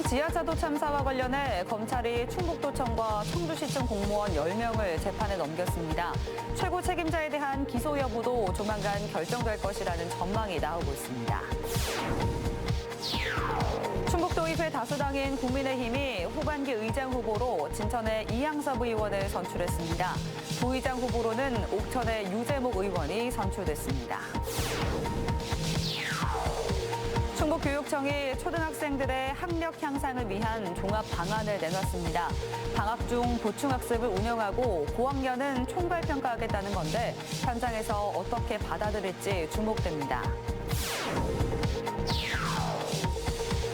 지하차도 참사와 관련해 검찰이 충북도청과 청주시청 공무원 10명을 재판에 넘겼습니다. 최고 책임자에 대한 기소 여부도 조만간 결정될 것이라는 전망이 나오고 있습니다. 충북도의회 다수당인 국민의힘이 후반기 의장 후보로 진천의 이양섭 의원을 선출했습니다. 부의장 후보로는 옥천의 유재목 의원이 선출됐습니다. 충북교육청이 초등학생들의 학력 향상을 위한 종합 방안을 내놨습니다. 방학 중 보충학습을 운영하고 고학년은 총괄평가하겠다는 건데 현장에서 어떻게 받아들일지 주목됩니다.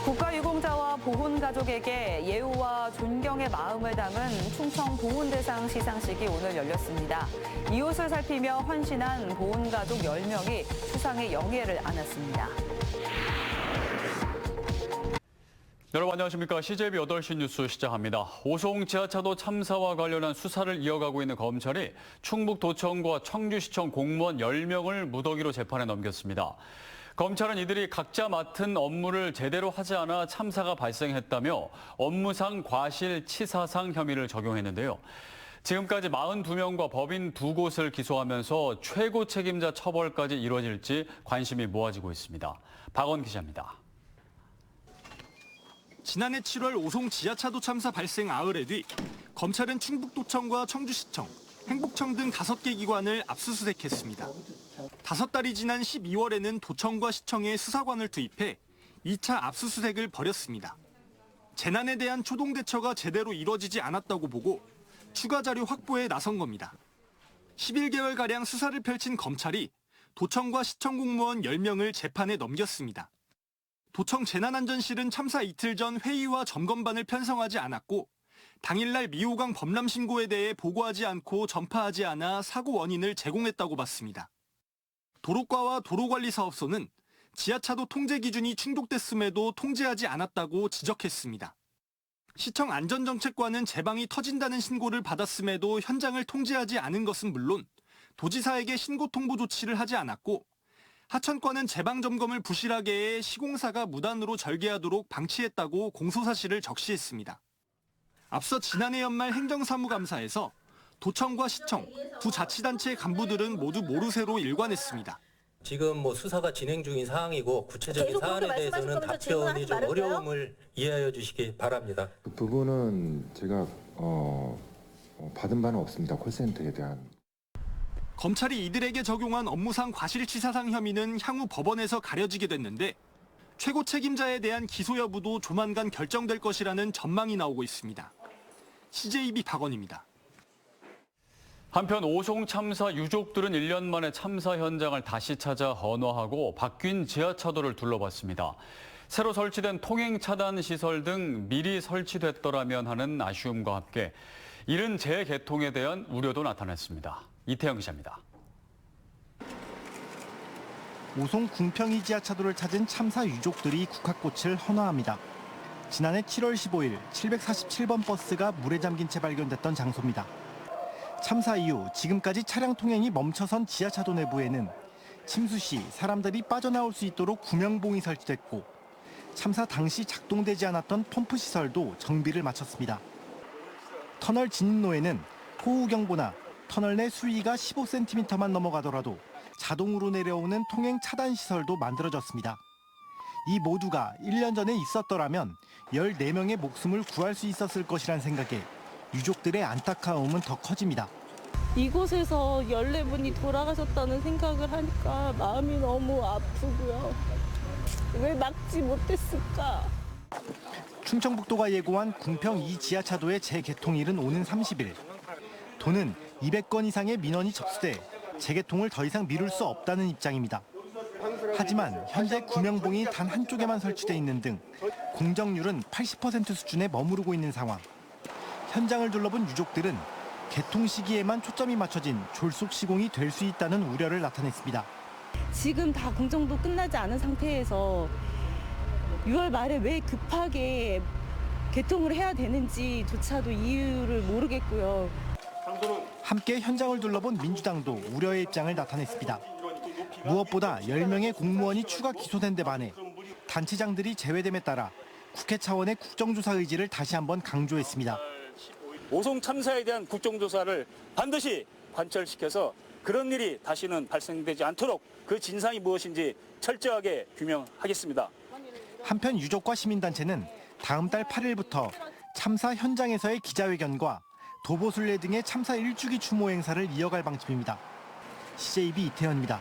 국가유공자와 보훈가족에게 예우와 존경의 마음을 담은 충청 보훈대상 시상식이 오늘 열렸습니다. 이웃을 살피며 헌신한 보훈가족 10명이 수상의 영예를 안았습니다. 여러분 안녕하십니까. CJB 8시 뉴스 시작합니다. 오송 지하차도 참사와 관련한 수사를 이어가고 있는 검찰이 충북도청과 청주시청 공무원 10명을 무더기로 재판에 넘겼습니다. 검찰은 이들이 각자 맡은 업무를 제대로 하지 않아 참사가 발생했다며 업무상 과실치사상 혐의를 적용했는데요. 지금까지 42명과 법인 2곳을 기소하면서 최고 책임자 처벌까지 이루어질지 관심이 모아지고 있습니다. 박원 기자입니다. 지난해 7월 오송 지하차도 참사 발생 나흘 뒤 검찰은 충북도청과 청주시청, 행복청 등 5개 기관을 압수수색했습니다. 5달이 지난 12월에는 도청과 시청에 수사관을 투입해 2차 압수수색을 벌였습니다. 재난에 대한 초동 대처가 제대로 이루어지지 않았다고 보고 추가 자료 확보에 나선 겁니다. 11개월가량 수사를 펼친 검찰이 도청과 시청 공무원 10명을 재판에 넘겼습니다. 도청 재난안전실은 참사 이틀 전 회의와 점검반을 편성하지 않았고 당일날 미호강 범람 신고에 대해 보고하지 않고 전파하지 않아 사고 원인을 제공했다고 봤습니다. 도로과와 도로관리사업소는 지하차도 통제 기준이 충족됐음에도 통제하지 않았다고 지적했습니다. 시청 안전정책과는 제방이 터진다는 신고를 받았음에도 현장을 통제하지 않은 것은 물론 도지사에게 신고 통보 조치를 하지 않았고 하천과는 제방 점검을 부실하게 해 시공사가 무단으로 절개하도록 방치했다고 공소사실을 적시했습니다. 앞서 지난해 연말 행정사무감사에서 도청과 시청, 두 자치단체 간부들은 모두 모르쇠로 일관했습니다. 지금 수사가 진행 중인 사항이고 구체적인 사안에 대해서는 답변이 좀 어려움을 이해하여 주시기 바랍니다. 그 부분은 제가 받은 바는 없습니다. 콜센터에 대한. 검찰이 이들에게 적용한 업무상 과실치사상 혐의는 향후 법원에서 가려지게 됐는데 최고 책임자에 대한 기소 여부도 조만간 결정될 것이라는 전망이 나오고 있습니다. CJB 박원입니다. 한편 오송 참사 유족들은 1년 만에 참사 현장을 다시 찾아 헌화하고 바뀐 지하차도를 둘러봤습니다. 새로 설치된 통행 차단 시설 등 미리 설치됐더라면 하는 아쉬움과 함께 이른 재개통에 대한 우려도 나타났습니다. 이태영 기자입니다. 오송 궁평이 지하차도를 찾은 참사 유족들이 국화꽃을 헌화합니다. 지난해 7월 15일 747번 버스가 물에 잠긴 채 발견됐던 장소입니다. 참사 이후 지금까지 차량 통행이 멈춰선 지하차도 내부에는 침수 시 사람들이 빠져나올 수 있도록 구명봉이 설치됐고 참사 당시 작동되지 않았던 펌프 시설도 정비를 마쳤습니다. 터널 진입로에는 호우경보나 터널 내 수위가 15cm만 넘어가더라도 자동으로 내려오는 통행 차단 시설도 만들어졌습니다. 이 모두가 1년 전에 있었더라면 14명의 목숨을 구할 수 있었을 것이란 생각에 유족들의 안타까움은 더 커집니다. 이곳에서 14분이 돌아가셨다는 생각을 하니까 마음이 너무 아프고요. 왜 막지 못했을까? 충청북도가 예고한 궁평 2 지하차도의 재개통일은 오는 30일. 도는 200건 이상의 민원이 접수돼 재개통을 더 이상 미룰 수 없다는 입장입니다. 하지만 현재 구명봉이 단 한쪽에만 설치돼 있는 등 공정률은 80% 수준에 머무르고 있는 상황. 현장을 둘러본 유족들은 개통 시기에만 초점이 맞춰진 졸속 시공이 될 수 있다는 우려를 나타냈습니다. 지금 다 공정도 끝나지 않은 상태에서 6월 말에 왜 급하게 개통을 해야 되는지조차도 이유를 모르겠고요. 함께 현장을 둘러본 민주당도 우려의 입장을 나타냈습니다. 무엇보다 10명의 공무원이 추가 기소된 데 반해 단체장들이 제외됨에 따라 국회 차원의 국정조사 의지를 다시 한번 강조했습니다. 오송 참사에 대한 국정조사를 반드시 관철시켜서 그런 일이 다시는 발생되지 않도록 그 진상이 무엇인지 철저하게 규명하겠습니다. 한편 유족과 시민단체는 다음 달 8일부터 참사 현장에서의 기자회견과 도보순례 등의 참사 1주기 추모 행사를 이어갈 방침입니다. CJB 이태현입니다.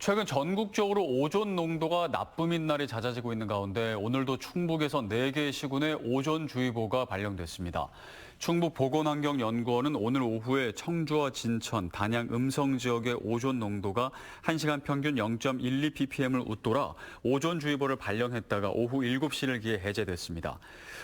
최근 전국적으로 오존 농도가 나쁨인 날이 잦아지고 있는 가운데 오늘도 충북에서 4개의 시군에 오존주의보가 발령됐습니다. 충북보건환경연구원은 오늘 오후에 청주와 진천, 단양, 음성 지역의 오존 농도가 1시간 평균 0.12ppm을 웃돌아 오존주의보를 발령했다가 오후 7시를 기해 해제됐습니다.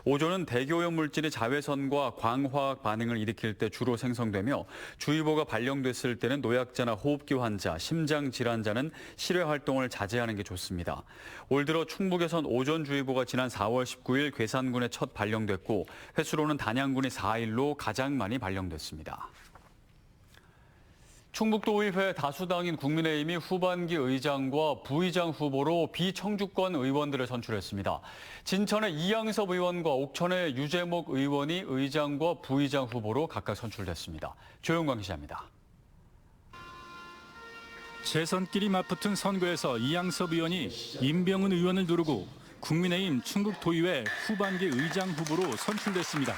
오존은 대기오염 물질이 자외선과 광화학 반응을 일으킬 때 주로 생성되며 주의보가 발령됐을 때는 노약자나 호흡기 환자, 심장 질환자는 실외 활동을 자제하는 게 좋습니다. 올 들어 충북에선 오존주의보가 지난 4월 19일 괴산군에 첫 발령됐고 횟수로는 단양군이 4일로 가장 많이 발령됐습니다. 충북도의회 다수당인 국민의힘이 후반기 의장과 부의장 후보로 비청주권 의원들을 선출했습니다. 진천의 이양섭 의원과 옥천의 유재목 의원이 의장과 부의장 후보로 각각 선출됐습니다. 조영광 기자입니다. 재선길이 맞붙은 선거에서 이양섭 의원이 임병훈 의원을 누르고 국민의힘 충북도의회 후반기 의장 후보로 선출됐습니다.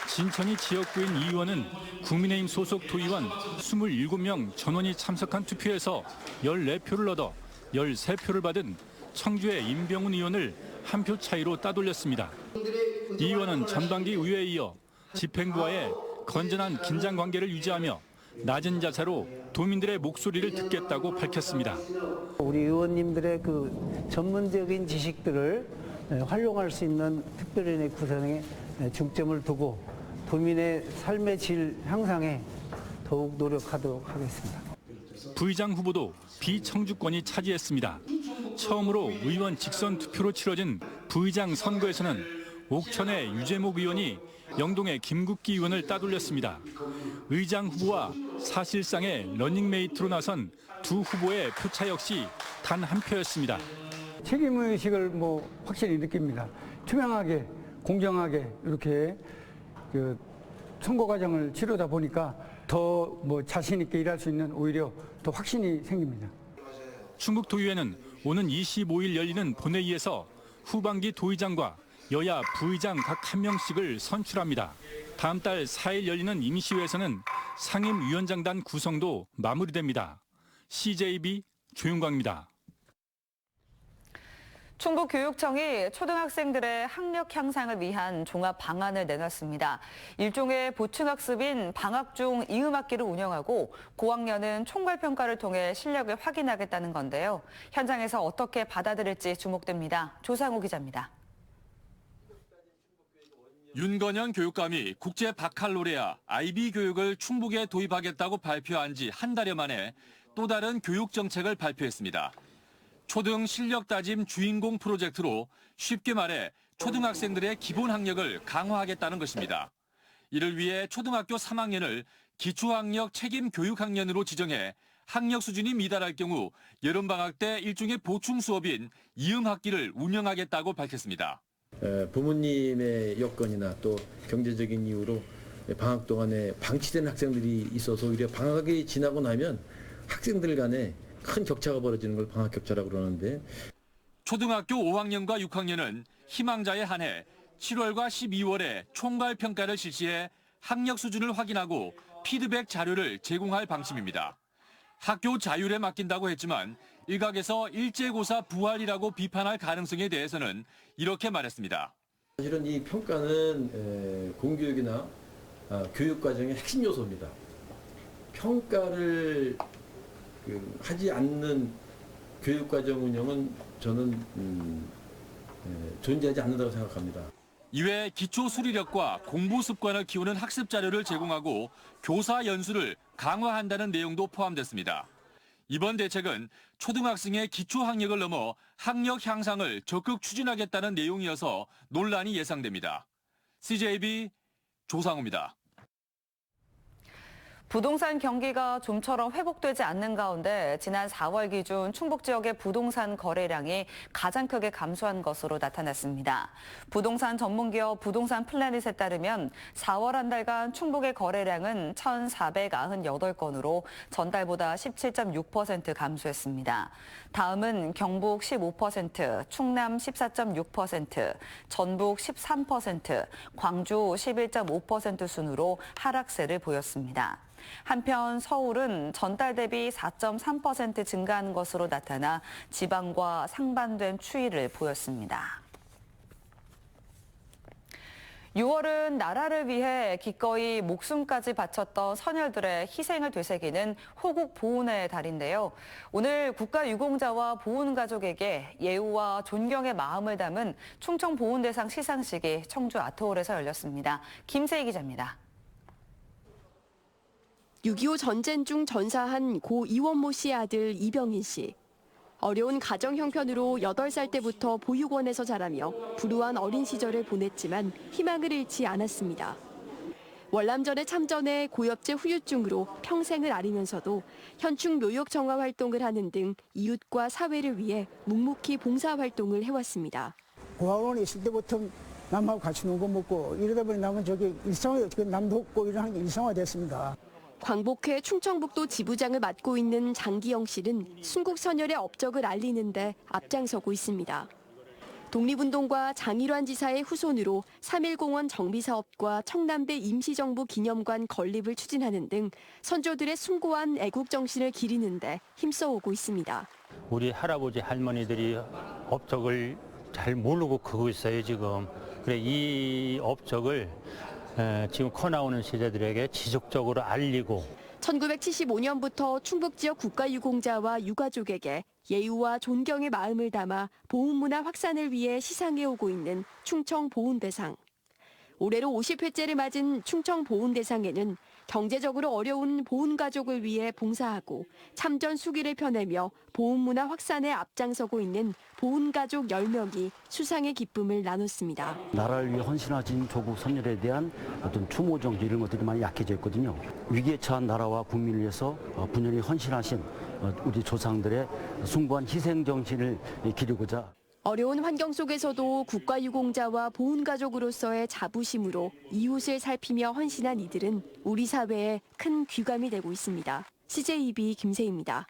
진천이 지역구인 이 의원은 국민의힘 소속 도의원 27명 전원이 참석한 투표에서 14표를 얻어 13표를 받은 청주의 임병훈 의원을 한 표 차이로 따돌렸습니다. 이 의원은 전반기 의회에 이어 집행부와의 건전한 긴장 관계를 유지하며 낮은 자세로 도민들의 목소리를 듣겠다고 밝혔습니다. 우리 의원님들의 그 전문적인 지식들을 활용할 수 있는 특별위원회 구성에 중점을 두고 도민의 삶의 질 향상에 더욱 노력하도록 하겠습니다. 부의장 후보도 비청주권이 차지했습니다. 처음으로 의원 직선 투표로 치러진 부의장 선거에서는 옥천의 유재목 의원이 영동의 김국기 의원을 따돌렸습니다. 의장 후보와 사실상의 러닝메이트로 나선 두 후보의 표차 역시 단 한 표였습니다. 책임의식을 확실히 느낍니다. 투명하게, 공정하게 이렇게 선거 과정을 치르다 보니까 더 자신 있게 일할 수 있는 오히려 더 확신이 생깁니다. 충북도의회는 오는 25일 열리는 본회의에서 후반기 도의장과 여야 부의장 각 1명씩을 선출합니다. 다음 달 4일 열리는 임시회에서는 상임위원장단 구성도 마무리됩니다. CJB 조윤광입니다. 충북교육청이 초등학생들의 학력 향상을 위한 종합 방안을 내놨습니다. 일종의 보충학습인 방학 중 이음학기를 운영하고 고학년은 총괄평가를 통해 실력을 확인하겠다는 건데요. 현장에서 어떻게 받아들일지 주목됩니다. 조상우 기자입니다. 윤건현 교육감이 국제 바칼로레아 IB 교육을 충북에 도입하겠다고 발표한 지 한 달여 만에 또 다른 교육 정책을 발표했습니다. 초등 실력 다짐 주인공 프로젝트로 쉽게 말해 초등학생들의 기본 학력을 강화하겠다는 것입니다. 이를 위해 초등학교 3학년을 기초학력 책임 교육학년으로 지정해 학력 수준이 미달할 경우 여름방학 때 일종의 보충 수업인 이음학기를 운영하겠다고 밝혔습니다. 부모님의 여건이나 또 경제적인 이유로 방학 동안에 방치된 학생들이 있어서 오히려 방학이 지나고 나면 학생들 간에 큰 격차가 벌어지는 걸 방학 격차라고 그러는데 초등학교 5학년과 6학년은 희망자에 한해 7월과 12월에 총괄 평가를 실시해 학력 수준을 확인하고 피드백 자료를 제공할 방침입니다. 학교 자율에 맡긴다고 했지만 일각에서 일제고사 부활이라고 비판할 가능성에 대해서는 이렇게 말했습니다. 사실은 이 평가는 공교육이나 교육 과정의 핵심 요소입니다. 평가를 하지 않는 교육과정 운영은 저는 존재하지 않는다고 생각합니다. 이외 기초 수리력과 공부 습관을 키우는 학습 자료를 제공하고 교사 연수를 강화한다는 내용도 포함됐습니다. 이번 대책은 초등학생의 기초 학력을 넘어 학력 향상을 적극 추진하겠다는 내용이어서 논란이 예상됩니다. CJB 조상우입니다. 부동산 경기가 좀처럼 회복되지 않는 가운데 지난 4월 기준 충북 지역의 부동산 거래량이 가장 크게 감소한 것으로 나타났습니다. 부동산 전문기업 부동산 플래닛에 따르면 4월 한 달간 충북의 거래량은 1,498건으로 전달보다 17.6% 감소했습니다. 다음은 경북 15%, 충남 14.6%, 전북 13%, 광주 11.5% 순으로 하락세를 보였습니다. 한편 서울은 전달 대비 4.3% 증가한 것으로 나타나 지방과 상반된 추이를 보였습니다. 6월은 나라를 위해 기꺼이 목숨까지 바쳤던 선열들의 희생을 되새기는 호국 보훈의 달인데요. 오늘 국가유공자와 보훈가족에게 예우와 존경의 마음을 담은 충청보훈대상 시상식이 청주 아트홀에서 열렸습니다. 김세희 기자입니다. 6.25 전쟁 중 전사한 고 이원모 씨의 아들 이병인 씨. 어려운 가정 형편으로 8살 때부터 보육원에서 자라며 불우한 어린 시절을 보냈지만 희망을 잃지 않았습니다. 월남전에 참전해 고엽제 후유증으로 평생을 앓으면서도 현충 묘역 정화 활동을 하는 등 이웃과 사회를 위해 묵묵히 봉사활동을 해왔습니다. 고아원에 있을 때부터 남하고 같이 놀고 먹고 이러다 보니 남은 남도 없고 이런 게 일상화됐습니다. 광복회 충청북도 지부장을 맡고 있는 장기영 씨는 순국 선열의 업적을 알리는 데 앞장서고 있습니다. 독립운동가 장일환 지사의 후손으로 3.1공원 정비사업과 청남대 임시정부 기념관 건립을 추진하는 등 선조들의 숭고한 애국정신을 기리는 데 힘써오고 있습니다. 우리 할아버지 할머니들이 업적을 잘 모르고 크고 있어요, 지금. 그래, 이 업적을 지금 커 나오는 세대들에게 지속적으로 알리고 1975년부터 충북 지역 국가유공자와 유가족에게 예우와 존경의 마음을 담아 보훈문화 확산을 위해 시상해오고 있는 충청보훈대상. 올해로 50회째를 맞은 충청보훈대상에는 경제적으로 어려운 보훈가족을 위해 봉사하고 참전 수기를 펴내며 보훈문화 확산에 앞장서고 있는 보훈가족 10명이 수상의 기쁨을 나눴습니다. 나라를 위해 헌신하신 조국 선열에 대한 어떤 추모 정지 이런 것들이 많이 약해져 있거든요. 위기에 처한 나라와 국민을 위해서 분연히 헌신하신 우리 조상들의 숭고한 희생 정신을 기리고자 어려운 환경 속에서도 국가유공자와 보훈가족으로서의 자부심으로 이웃을 살피며 헌신한 이들은 우리 사회에 큰 귀감이 되고 있습니다. CJEB 김세희입니다.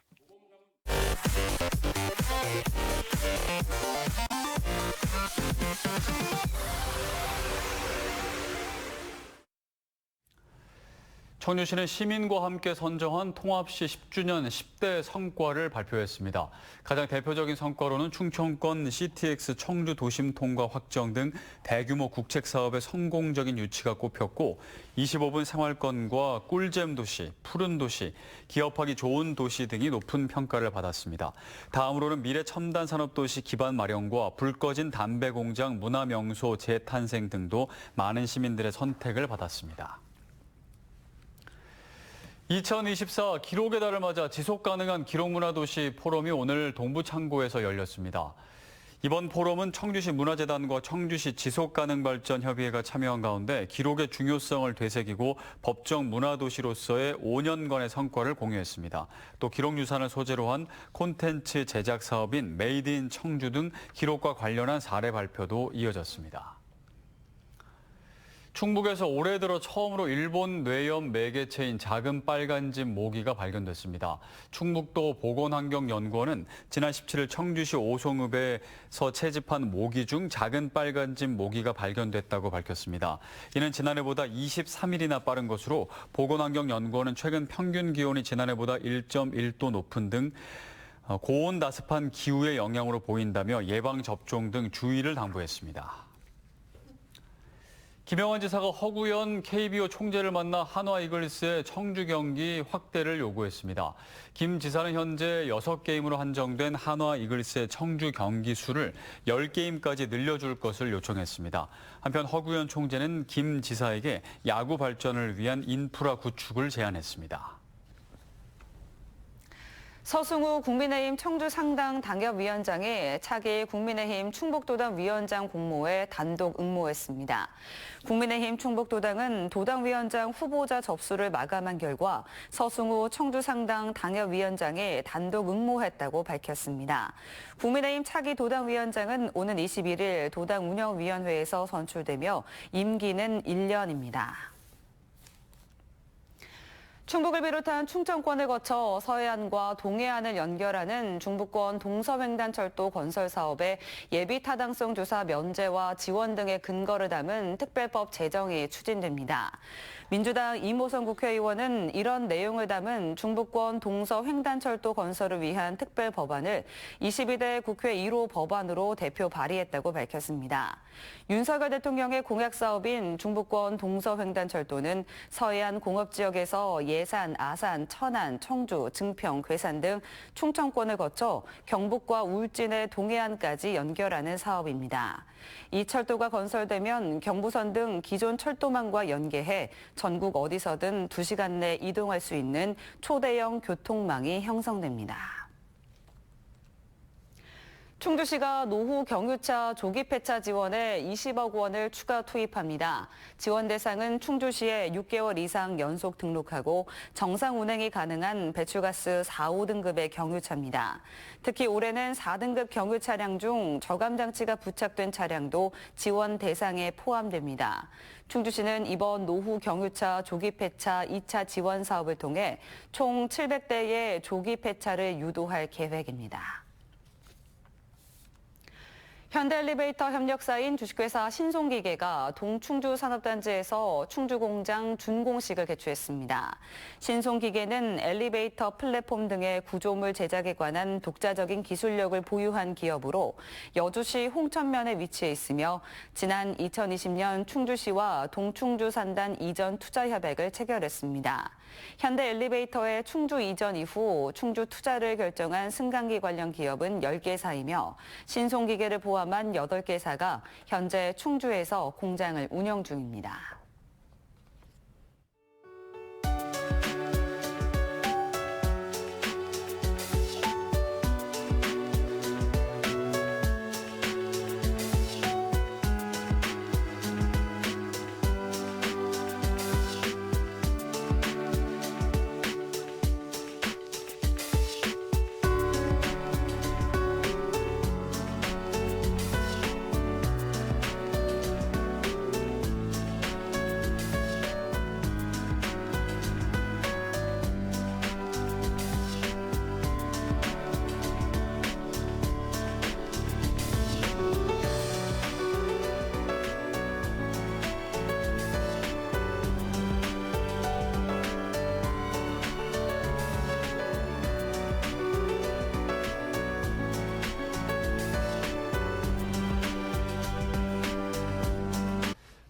청주시는 시민과 함께 선정한 통합시 10주년 10대 성과를 발표했습니다. 가장 대표적인 성과로는 충청권 CTX 청주 도심 통과 확정 등 대규모 국책 사업의 성공적인 유치가 꼽혔고 25분 생활권과 꿀잼 도시, 푸른 도시, 기업하기 좋은 도시 등이 높은 평가를 받았습니다. 다음으로는 미래 첨단 산업 도시 기반 마련과 불 꺼진 담배 공장 문화 명소 재탄생 등도 많은 시민들의 선택을 받았습니다. 2024 기록의 달을 맞아 지속가능한 기록문화도시 포럼이 오늘 동부창고에서 열렸습니다. 이번 포럼은 청주시 문화재단과 청주시 지속가능발전협의회가 참여한 가운데 기록의 중요성을 되새기고 법정 문화도시로서의 5년간의 성과를 공유했습니다. 또 기록유산을 소재로 한 콘텐츠 제작 사업인 메이드 인 청주 등 기록과 관련한 사례 발표도 이어졌습니다. 충북에서 올해 들어 처음으로 일본 뇌염 매개체인 작은 빨간집 모기가 발견됐습니다. 충북도 보건환경연구원은 지난 17일 청주시 오송읍에서 채집한 모기 중 작은 빨간집 모기가 발견됐다고 밝혔습니다. 이는 지난해보다 23일이나 빠른 것으로 보건환경연구원은 최근 평균 기온이 지난해보다 1.1도 높은 등 고온다습한 기후의 영향으로 보인다며 예방접종 등 주의를 당부했습니다. 김영환 지사가 허구현 KBO 총재를 만나 한화 이글스의 청주 경기 확대를 요구했습니다. 김 지사는 현재 6게임으로 한정된 한화 이글스의 청주 경기 수를 10게임까지 늘려줄 것을 요청했습니다. 한편 허구현 총재는 김 지사에게 야구 발전을 위한 인프라 구축을 제안했습니다. 서승우 국민의힘 청주 상당 당협위원장이 차기 국민의힘 충북도당 위원장 공모에 단독 응모했습니다. 국민의힘 충북도당은 도당위원장 후보자 접수를 마감한 결과 서승우 청주 상당 당협위원장이 단독 응모했다고 밝혔습니다. 국민의힘 차기 도당위원장은 오는 21일 도당 운영위원회에서 선출되며 임기는 1년입니다. 충북을 비롯한 충청권을 거쳐 서해안과 동해안을 연결하는 중부권 동서횡단철도 건설 사업의 예비 타당성 조사 면제와 지원 등의 근거를 담은 특별법 제정이 추진됩니다. 민주당 이모선 국회의원은 이런 내용을 담은 중부권 동서횡단철도 건설을 위한 특별법안을 22대 국회 1호 법안으로 대표 발의했다고 밝혔습니다. 윤석열 대통령의 공약 사업인 중부권 동서횡단철도는 서해안 공업지역에서 예산, 아산, 천안, 청주, 증평, 괴산 등 충청권을 거쳐 경북과 울진의 동해안까지 연결하는 사업입니다. 이 철도가 건설되면 경부선 등 기존 철도망과 연계해 전국 어디서든 2시간 내 이동할 수 있는 초대형 교통망이 형성됩니다. 충주시가 노후 경유차 조기 폐차 지원에 20억 원을 추가 투입합니다. 지원 대상은 충주시에 6개월 이상 연속 등록하고 정상 운행이 가능한 배출가스 4, 5등급의 경유차입니다. 특히 올해는 4등급 경유 차량 중 저감 장치가 부착된 차량도 지원 대상에 포함됩니다. 충주시는 이번 노후 경유차 조기 폐차 2차 지원 사업을 통해 총 700대의 조기 폐차를 유도할 계획입니다. 현대엘리베이터 협력사인 주식회사 신송기계가 동충주 산업단지에서 충주공장 준공식을 개최했습니다. 신송기계는 엘리베이터 플랫폼 등의 구조물 제작에 관한 독자적인 기술력을 보유한 기업으로 여주시 홍천면에 위치해 있으며 지난 2020년 충주시와 동충주 산단 이전 투자 협약을 체결했습니다. 현대엘리베이터의 충주 이전 이후 충주 투자를 결정한 승강기 관련 기업은 10개사이며 신송기계를 포함한 8개사가 현재 충주에서 공장을 운영 중입니다.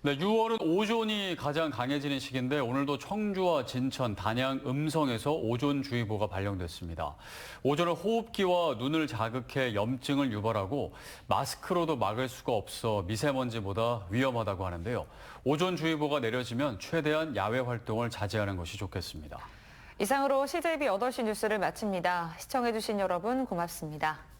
네, 6월은 오존이 가장 강해지는 시기인데 오늘도 청주와 진천, 단양, 음성에서 오존주의보가 발령됐습니다. 오존은 호흡기와 눈을 자극해 염증을 유발하고 마스크로도 막을 수가 없어 미세먼지보다 위험하다고 하는데요. 오존주의보가 내려지면 최대한 야외 활동을 자제하는 것이 좋겠습니다. 이상으로 CJB 8시 뉴스를 마칩니다. 시청해주신 여러분 고맙습니다.